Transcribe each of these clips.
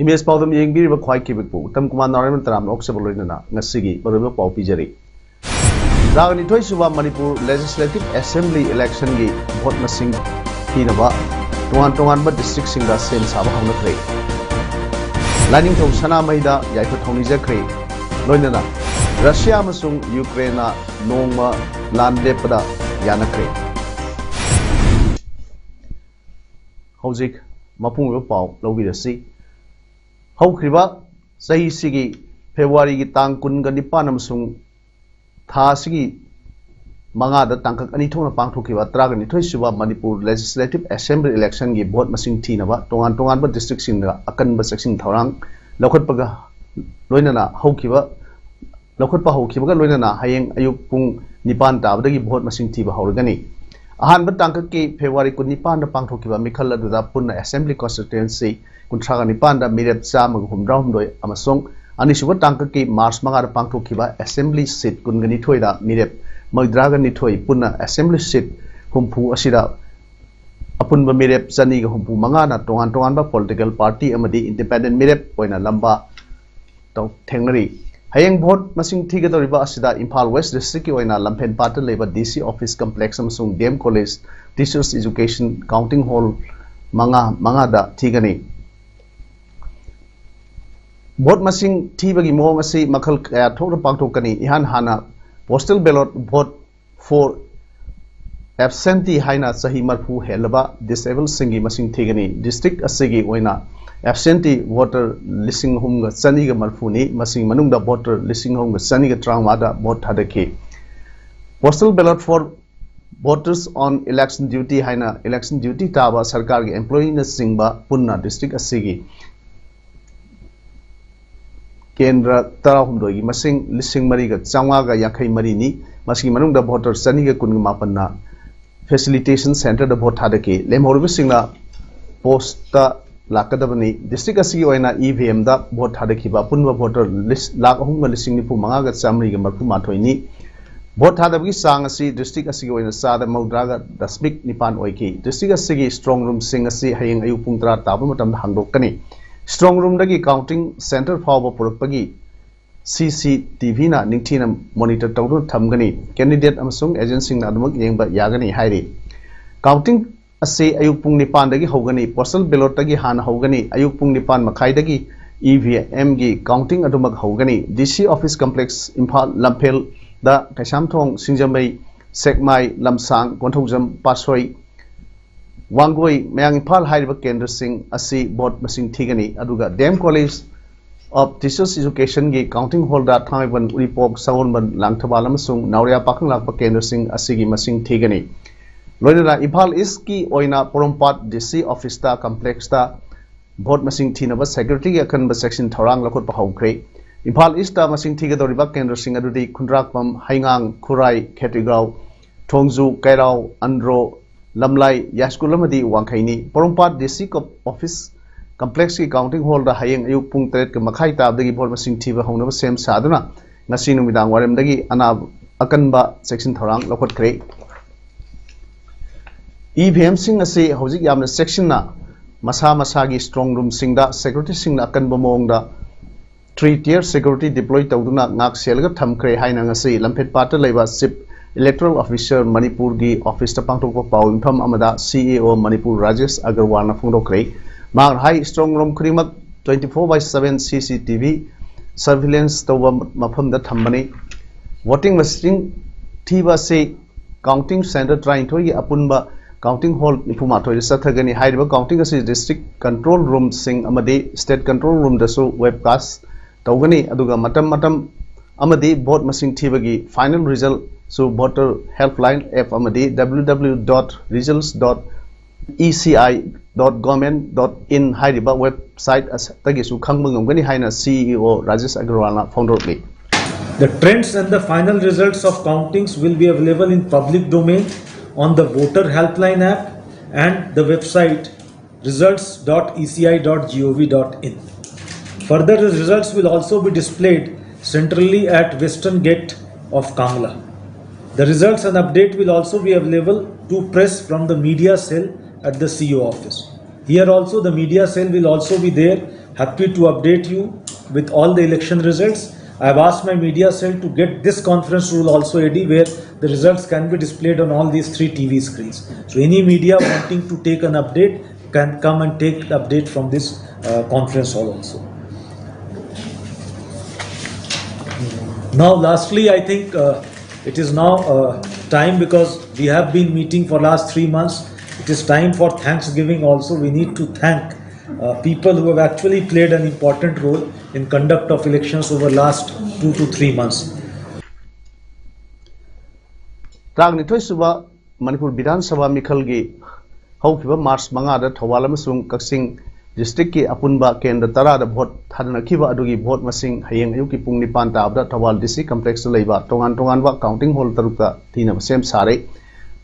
Image PAODAM yengbiriba khwai kibikpu tam kuma naraman taram oksabal loinana ngasigi baruba pau pijari Ragani thoi suba Manipur Legislative Assembly election gi vote masing thinaba tongan ba district singa sem saba hawna khre Lining thong sana maida yaipha thongni jakhre loinana Russia amasung Ukraine na nongma lan lepada yana khre Hojik mapung pau lobirasi Haukhriba sahi sigi February gi tang kun ga nipan amsung tha sigi manga da tangkak ani thona pangthokiba traga ni thoi suba Manipur Legislative Assembly election gi vote masing thinaba tongan ba district singa akan ba section thorang lokhatpaga loinana haukiba ga loinana hayeng ayuk pung nipan tabadagi vote masing thiba haurgani ahan ba tangkak ki February kun nipan da pangthokiba mikhal aduda punna assembly constituency Kuntraga nipan da mirep chama humdra humdoi amasong anisuba tangkak ki March manga da pangthokiba assembly seat kungani thoida mirep magdraga ni thoi punna assembly seat humpu asida apunba mirep chani ga humpu manga na tongan ba political party amadi independent mirep oina lamba taw thengnari hayeng vote masing thigadoriba asida Imphal West district ki oina lampen part leba DC office complex amasung DM college teachers education counting hall manga da thigani Vote masing thibagi mohong asi makhal kaya thokra pangthokani ihan hana postal ballot vote for absentee haina sahi marphu helaba disabled singi masing thigani district asigi oina absentee voter listing humga chani ga marphuni masing manungda voter listing humga chani ga trauma da vote thadaki postal ballot for voters on election duty haina election duty taba sarkar gi employee na singba punna district asigi Kendra Tarahumdoi masing lising mariga changwaga yakai marini masing manungda voter chaniga kunmapanna facilitation center da vote hadake lemhorbi singla posta lakadabani district asigi oina EVM da vote hadakiba punwa voter list lak ahumga lising nipu mangaga chamriga marpu mathoini vote hadabgi sang asi district asigi oina sada maudraga dasmik nipan oiki district asigi strong room sing asi hayeng ayu pungtra tabu matam hangdokani Strong room dagi counting center fawba purukpagi CCTV na ningthina monitor tawdu thamgani candidate amasung agency na adumuk yengba yagani hairi counting ase ayuk pung nipan dagi hogani postal ballot dagi hana hogani ayuk pung nipan makhai dagi EVM gi counting adumak hogani DC office complex Imphal Lampel da Kaisam Thong Singjambai Sekmai Lamsang Konthojam Pasoi Wangoi mayang Imphal hairiba kendra sing asi vote masing thigani aduga DM College of Teachers Education gi counting hall da thangban uripok sagonban langthabal amasung nauria pakhang lakpa kendra sing asigi masing thigani loinana Imphal East ki oina porompat DC office da complex da vote masing thinaba security gi akanba section thorang lakot pa hawkre Imphal East da masing thigadoriba kendra sing adudi khundrakpam haingang khurai khetigrau thongju kairau andro Lamlai Yaskulamadi Wangkaini Porompat DC office complex ki counting hall da hayeng ayuk pung tret ke makhai tab dagi bol masing thiba hongnaba sem saduna ngasi numidang warem dagi ana akanba section thorang lokot kre EVM sing ase hojik yamna section na masa gi strong room sing da security sing na akanba mong da 3-tier security deploy tawduna ngak selga thamkre haina ngasi lamphet part leba sip Electoral Officer Manipur gi office ta pangthokpa paw infam amada CEO Manipur Rajesh Agarwal na phongdokre mang high strong room krimak 24/7 CCTV surveillance towa mafam da thambani voting machine thiba se counting center trying thoi gi apunba counting hall nipuma thoi sathagani haiba counting asi district control room sing amadi state control room da so webcast tawgani aduga matam amadi vote machine thibagi final result So voter helpline app amadi www.results.eci government.in hairiba website tagisu khangba ngamgani haina CEO Rajesh Agrawalna foundorli. The trends and the final results of countings will be available in public domain on the voter helpline app and the website results.eci.gov.in. Further, the results will also be displayed centrally at Western Gate of Kangla. The results and update will also be available to press from the media cell at the CEO office. Here also the media cell will also be there, happy to update you with all the election results. I have asked my media cell to get this conference room also ready where the results can be displayed on all these 3 TV screens. So any media wanting to take an update can come and take the update from this conference hall also. Now lastly, I think it is now time, because we have been meeting for last 3 months. It is time for Thanksgiving also. We need to thank people who have actually played an important role in conduct of elections over last 2 to 3 months. Ragni Toisuba Manipur Bidhan Sabha Mikhalgi Haukiba Mars Mangada Tawalamasung Kaksing District ki Apunba Kendra Tara the Bot Hadanakiba Adugi Bot Masing Hayang Yuki Pungni Panta Abda Tawal District Complex Leva Tongan Tonganwa Counting Hall Taruka Tina Sem Sare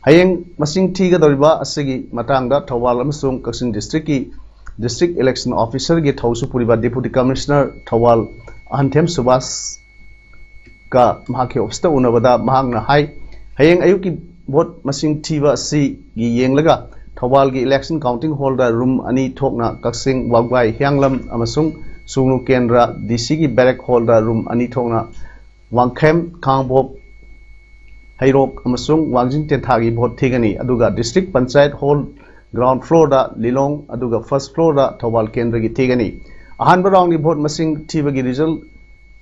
Hayang Masing Tiga Doriba Asigi Matanga Tawalamasung Kaksing District ki District Election Officer Git House Puriba Deputy Commissioner Tawal Antem Subas Ka Mahaki Obsta Unavada Mahangna Hai Hayang Ayuki Bot Masing Tiva Si Gi Yenglaga Tawal gi election counting holder room ani thokna Kaksing Wagwai Hyanglam Amasung Sunu Kendra DC gi barrack holder room ani thokna Wangkhem Kangbob Hairok Amasung Wangjing Tenthagi Bot Thigani Aduga District Panchayat Hall ground floor da Lilong Aduga first floor da Tawal Kendra gi Thigani Ahanba round gi bot masing thiba gi result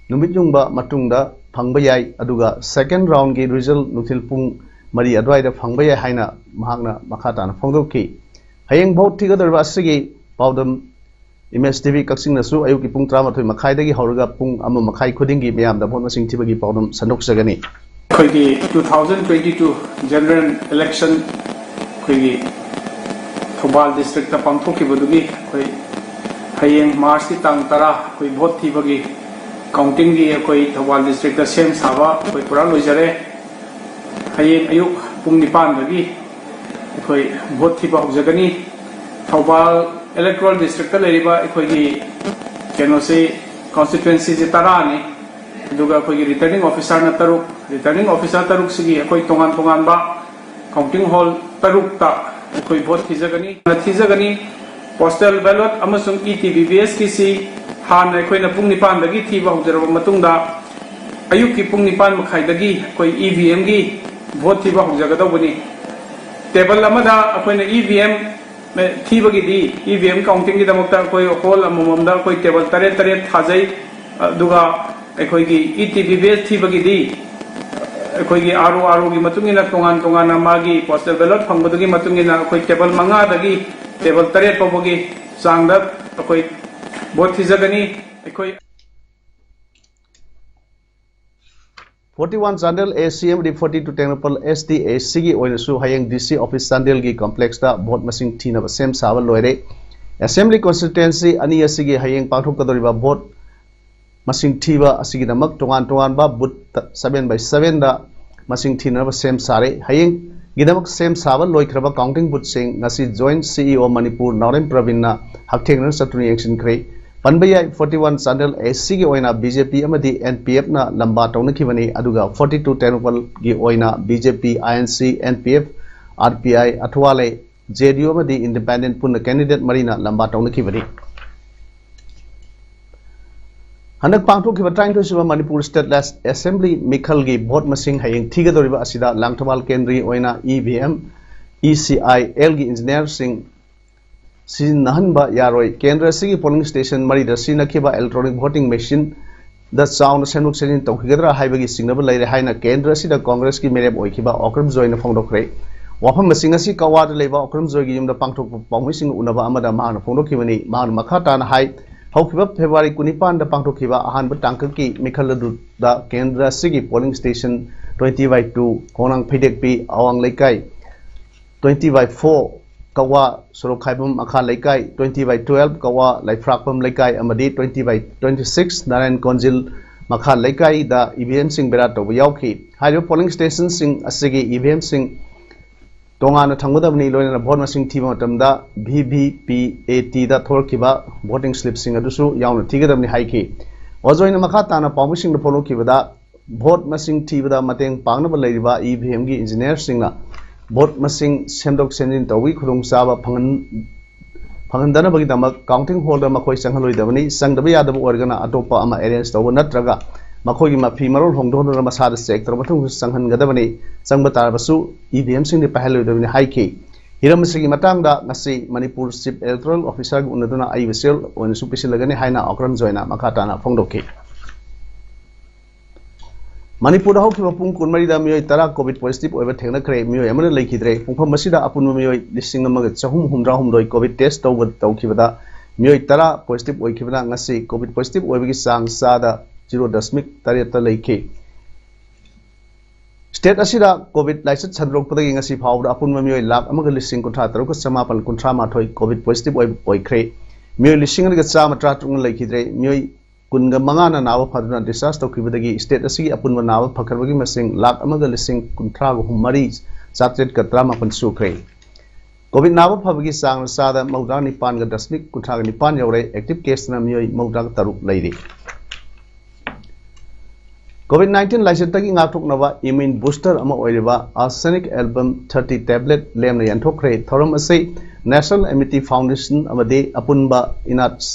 numit jungba matungda phangba yai aduga second round gi result nuthil pung Mari Adwaida Fangbaya Haina Mahagna Makatan Fondoki. Hayang Boat Tiga the Rasigi, PAODAM MSTV Kaksing Nasu, Ayuki Pung Trama to Makaidagi Horaga Pung Ama Makai Kudingi Miam, the Bonmasing Tibagi PAODAM Sanok Sagani. Kwegi 2022 general election Kwegi Thobal district of Pangtoki Budugi, Hayang Marsi Tangtara, Kwi Bot Tibagi, counting the Kwi Thobal district the same Sava, Kwi Pura Lujare. Hayeng ayuk pung nipan bagi ikoi vote thiba hojagani Thobal electoral district la riba ikoi gi keno se constituency je tarani duga ikoi gi returning officer taruk sigi ikoi tongan ba counting hall taruk ta ikoi vote thijagani postal ballot amasung ETBBS ki si han ikoi na pung nipan bagi thiba hojaraba matungda ayuk ki pung nipan makhai dagi ikoi EVM gi vote thiba hojagadaubani table amada akoina EVM thibagi di EVM counting gi damakta koi hall amomda koi table tare thajai duga akoi gi ETBBS thibagi di akoi gi RO gi matungina tongan magi postal ballot phangbadugi matungina akoi table manga dagi table tare pabagi sangda akoi vote thijagani akoi 41 Sandel ACM di 42 Technopal SDA Sigi Oinasu Hayang DC Office Sandel gi complex da vote masing thina sem sawa loire Assembly constituency ani asigi Hayang pangthok kadoriba vote masing thiba asigi namak tongan ba booth 7/7 da masing thina sem sare Hayang gidamak sem sawa loikraba counting booth sing ngasi joint CEO Manipur Naurem Pravinna hakthengna satuni action kre Panbaya 41 Sandel SCG Oina BJP Amadi NPF na lamba taunakibani aduga 42 Technopal gi Oina BJP INC NPF RPI Athwale JDU Amadi Independent Punna candidate Marina lamba taunakibani Hanak pangthok kiba trying to siba Manipur State Assembly Mikhal gi vote masing hayeng thigadoriba asida Langthawal Kendri Oina EVM ECI L gi engineer sing Sin Nahanba Yaroi, Kendra Sigi polling station Marida Sinakiba electronic voting machine that sound Senuk Senin Tokidra Highway Singapore Lady Haina Kendra Sida Congress ki Mereb Oikiba Okram Zoin Fondokre. Wapam Masingasi Kawad Leva Okram Zogium the Pangtok Pomising Unava Amada Man Fondokivani, Man Makatan High, Hokiba February Kunipan the Pangtokiva, Ahan Batankaki, Mikaladu, the Kendra Sigi polling station 20/2, Konang Pidekpi, Awang Lekai, 20/4. kawa sorokaibam akha laikai 20/12 kawa laifrakpam laikai amadi 20/26 Narayan Konjil makha laikai da EVM sing bera to yauki hydro polling stations sing asigi EVM sing tongana thangudabni loina vote masing thiba matamda VVPAT da thorkiba voting slip sing adusu yauna thigadabni haiki ojoina makha tana pawmising da follow kibada vote masing thibada mateng pangnaba leiriba EVM gi engineer singna vote masing semdok senjin tawi khurung saba phangan bagi damak counting hall da makoi sanghaloi dabani sangdaba yadaba organa atopa ama arrange tawa natraga makoi gi mafi marol hongdon da masada check tar mathung sanghan gadabani sangba tarbasu EVM sing ni pahaloi dabani haiki hiram sigi matang da ngasi Manipur Chief Electoral Officer gu unaduna ai visel on supisilagani haina okran joina makata na phongdoki Manipur da hoki pung kunmari da miyoi tara covid positive oiba thengna kre miyoi amana lekhidre pungpham masida apun miyoi lising amaga chahum humra humdoi covid test tawkhibada miyoi tara positive oikhibada ngasi covid positive oibagi sang sada 0.3 leikhi state asida covid license chandrok padagi ngasi phawda apun miyoi lakh amaga lising kunthra taruk samapan kunthra mathoi covid positive oikhre miyoi lising ga chama tra tung lekhidre miyoi kunga mangana nawa phaduna discharge tawkhibadagi state asigi apunwa nawa phakarbagi masing lakh amaga lising kunthra gu humari chatret ka trama pan sukre covid nawa phabagi sang sada mawda nipan ga dasmik kunthra ga nipan yore active case na miyoi mawda taruk leiri COVID-19 license tagi ngathok nawa immune booster ama oiriba arsenic album 30 tablet lemna yanthokre thoram asai National Amity Foundation amade apunba inats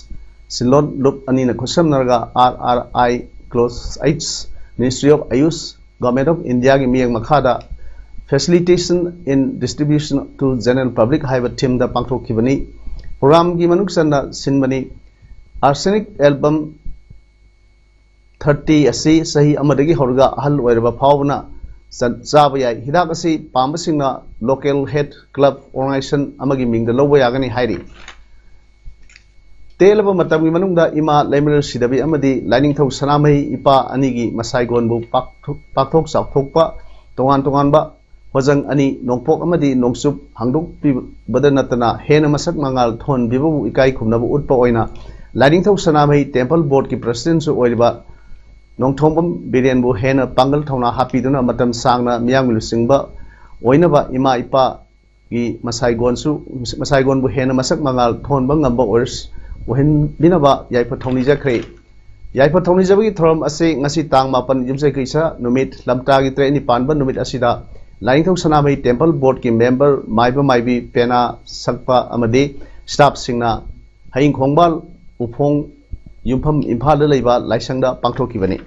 Silon Loop Anina Kusam Narga RRI Close H Ministry of Ayush Government of India gi miyang makhada facilitation in distribution to general public haiba team da pangthok kibani program gi manuk sanna sinbani arsenic album 30 asi sahi amadagi horga ahal oirba phawna chaba yai hidak asi pambasingna local head club organization amagi mingda lobo yagani hairi telaba matamgi manungda ima lemer sidabi amadi lining thau sanamai ipa anigi masai gonbu pakthok chakthokpa tongan ba hojang ani nongpok amadi nongsup hangdok pi badanatana hena masak mangal thon bibu ikai khumnabu utpa oina lining thau sanamai temple board ki president su oiriba nongthombam birenbu hena pangal thona hapiduna matam sangna miyang lusingba oinaba ima ipa gi masai gonbu hena masak mangal thon ba ngamba ors wahin binaba yaipa thongni jakre yaipa thongni jabagi thoram ase ngasi tang mapan yumse kaisa numit lamta gi tre ni panba numit asida laing thong sanamai temple board ki member maibi pena sakpa amade staff singna haing khongbal uphong yumpham imphal da leiba laisangda pangthoki bani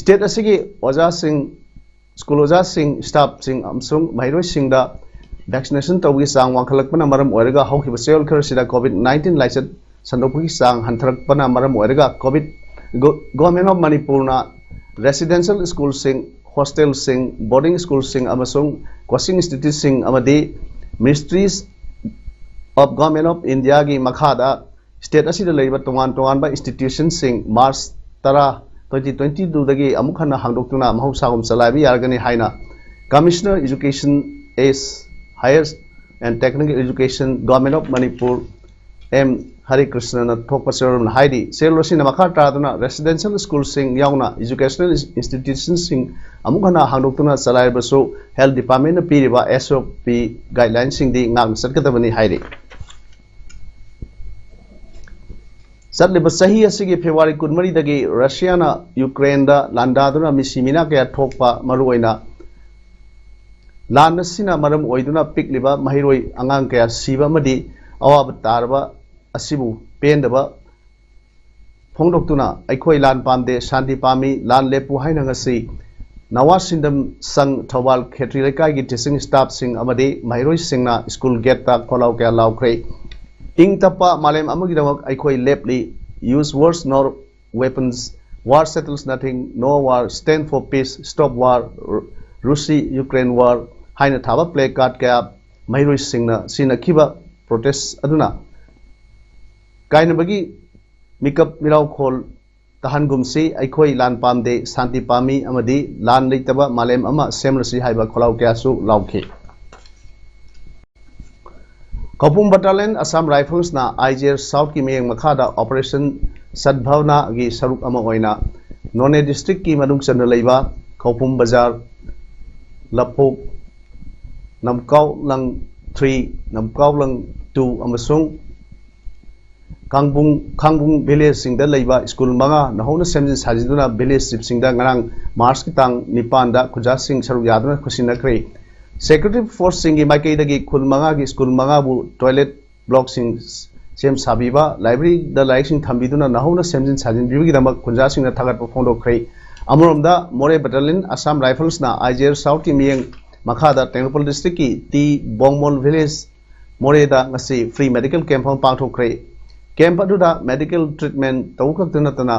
state asigi oja sing school oja sing staff sing amsung mairoi singda vaccination tawgi sang wangkhalakpana maram oiraga haukiba sel kharsida COVID-19 license sandopgi sang hantharakpana maram oiraga covid government of Manipur na residential school sing hostel sing boarding school sing amasung coaching institute sing amadi ministries of government of India gi makhada state asida leiba tongan ba institution sing March 2022 dagi amukhana hangdoktuna mahusagum salaibi yargani haina Commissioner Education is Higher and Technical Education Government of Manipur M Hari Krishna na thokpa serum haidi selosi na makha traduna residential school sing yauna educational institutions sing amukhana hangdoktuna salaiba so health department na piriba SOP guidelines sing di ngang sarkatabani haidi satliba sahi asigi February 13 dagi Russia na Ukraine da landaduna misimina kaya thokpa maruoina lan asina maram oiduna pikliba mahiroi angang kaya siba madi awaba tarba asibu pendaba phongdoktuna aikhoi lan pamde shanti pami lan lepu haina ngasi nawasindam sang thawal khetri lekai gi teaching staff sing amadi mahiroi singna school gate ta kholau kaya laukre ing tapa malem amagi damak aikhoi lepli use words nor weapons war settles nothing no war stand for peace stop war Russia Ukraine war haina thaba play card kaya mahiroi singna sina khiba protest aduna kaina bagi mikap mirau khol tahan gumsi aikhoi lan pamde shanti pami amadi lan leitaba malem ama semrasi haiba kholau kya su laukhe Kopum Battalion Assam Rifles na IJR South ki mayang makhada Operation Sadbhavna gi saruk ama oina None District ki manung chan leiba Kopum Bazar Lapok Namkau lang 3 Namkau lang 2 amasung Kangbung village singda leiba school manga nahona semjin sajiduna village singda ngarang Mars ki tang nipanda kuja sing saruk yaduna khusina kre Secretary Force singi makai dagi khul manga gi school manga bu toilet block sing sem sabiba library da like sing thambiduna nahona semjin sajin bibi dama kunja sing na thagat phondo kre amromda More Battalion Assam Rifles na IJR South ki miyang makhada Tengropal district ki T Bongmol village More da ngasi free medical camp pang thokre camp aduda medical treatment tawkak tana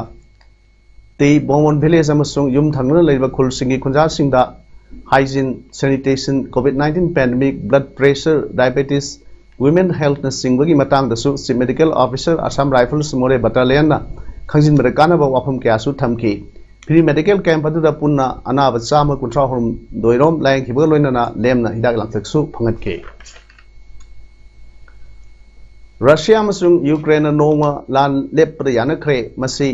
T Bongmol village amasung yum thangna leiba khul singi kunja singda hygiene, sanitation, COVID-19 pandemic, blood pressure, diabetes, women health na singbagi matang dasu si medical officer Assam Rifles More Battalion na khangjin merekana ba wafam kya su thamki free medical camp adu da punna anaba chama kuntra horum doirom laing hiba loina na lemna hidak langthak su phangat ke Russia amasung Ukraine noma lan lepra yana kre masi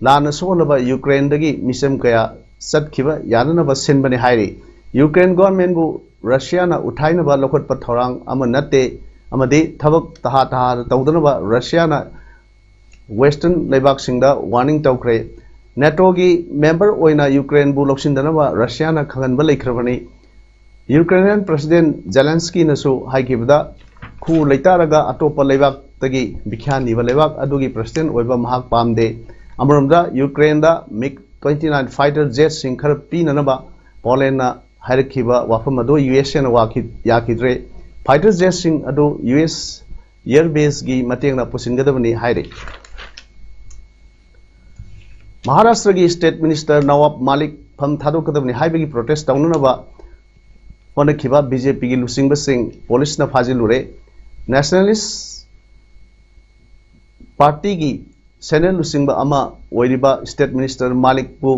lan sonaba Ukraine dagi misem kaya Satkiva Yanaba Sinbani Hairi. Ukraine government bu Russia na Utainaba Lokot Patorang Amanate Amade Tabak Taha Taudanaba Russia na Western Lebak Singda warning Taukre. Natogi member Oina Ukraine bu Loksindanaba Russia na Kangan Balekravani. Ukrainian President Zelensky Nasu Haikibda Ku Laitaraga Atopa Lebak Tagi Bikhani Lebak Adugi President Oiba Mahak Pamde Amrumda Ukraine da Mik 29 fighter jets sing khar pinanaba Poland na hairkiba wafam ado US na yakidre fighter jets sing ado US air base gi mateng na pusingadabani haire Maharashtra gi state minister Nawab Malik pham thadokadabani haibagi protest taunanaba honakiba BJP gi lusingba sing police na phajilure nationalist party gi Senate lusingba ama oiriba state minister Malik bu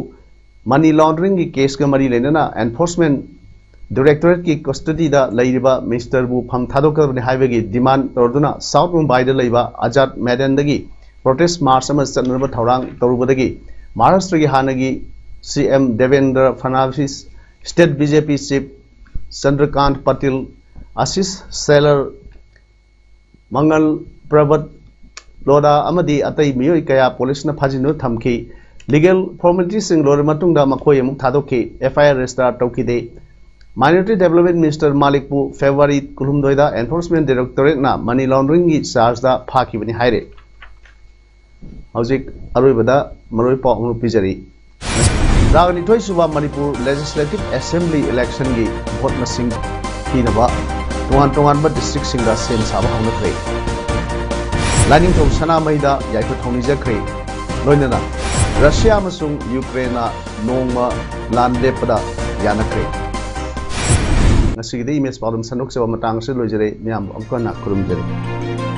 money laundering ki case ka mari lenana enforcement directorate ki custody da lairiba minister bu pham thadokar ni highway gi demand torduna South Mumbai da laiba Azad Maidan dagi protest march ama chanaba thorang torubadagi Maharashtra gi hanagi CM Devendra Fadnavis state BJP chief Chandrakant Patil Ashish Sailor Mangal Pravat Loda Amadi Atai Miyoi Kaya Police na Phajinu Thamki legal formalities sing lor matungda makhoi amuk thadoki FIR register tawkide Minority Development Minister Malik bu February kulumdoida Enforcement Directorate na money laundering gi charge da phakibani haire Hojik aroibada maroi paw amru pijari Ragani thoi suba Manipur Legislative Assembly election gi vote masing hinaba tongan ba district singa sem saba hawna kre Lining from Sana Maida Yaiko Tony Zakri Loinana Russia Masung Ukraine Noma Land Lepada Yanakri Nasigi the image PAODAM Sanuk Matang Silojere Niam Amkana Kurumjeri